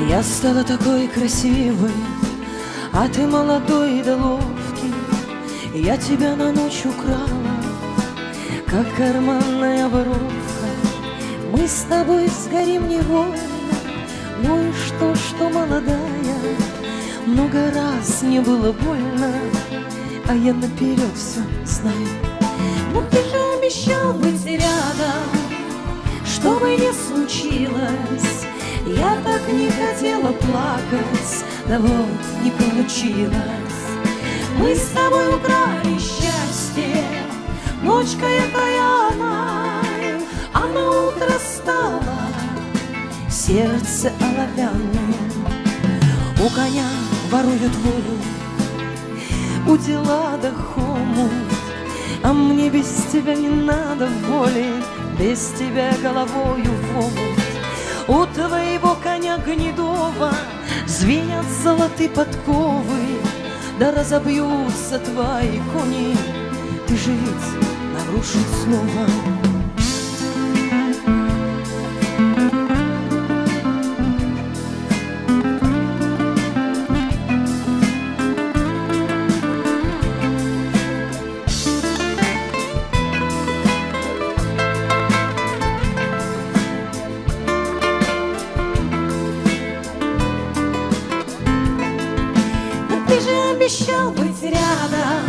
Я стала такой красивой, а ты молодой да ловкий. Я тебя на ночь украла, как карманная воровка. Мы с тобой сгорим невольно. Ну и что молодая, много раз мне было больно, а я наперед все знаю. Но ты же обещал быть рядом, что бы ни случилось. Я так не хотела плакать, да вот не получилось. Мы с тобой украли счастье, ночкой окаянной, а на утро стало сердце оловянное. У коня воруют волю, у дела да хомут, а мне без тебя не надо воли, без тебя головою в омут. У твоего коня гнедого звенят золотые подковы, да разобьются твои кони, ты же ведь нарушить слово. Ты же обещал быть рядом,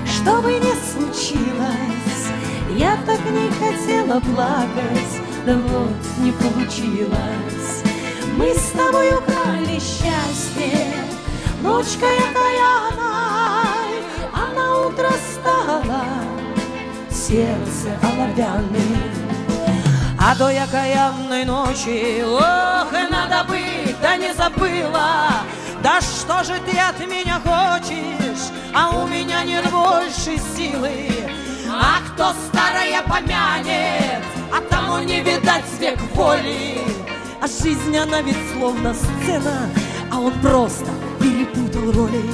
что бы ни случилось. Я так не хотела плакать, да вот не получилось. Мы с тобой украли счастье, ночкой окаянной, а на утро стало сердце оловянным. А до окаянной ночи, ох, надо быть, да не забыла. Да что же ты от меня хочешь, а у меня нет больше силы. А кто старое помянет, а тому не видать век воли. А жизнь она ведь словно сцена, а он просто перепутал роли.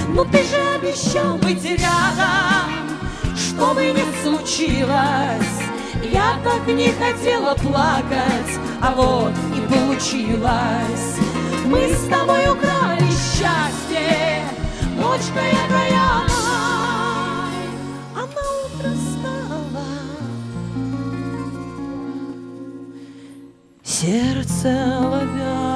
Ну ты же обещал быть рядом, что бы ни случилось. Я так не хотела плакать, а вот и получилось. Мы с тобой украли счастье, ночкой окаянной, а на утро стало сердце оловянное.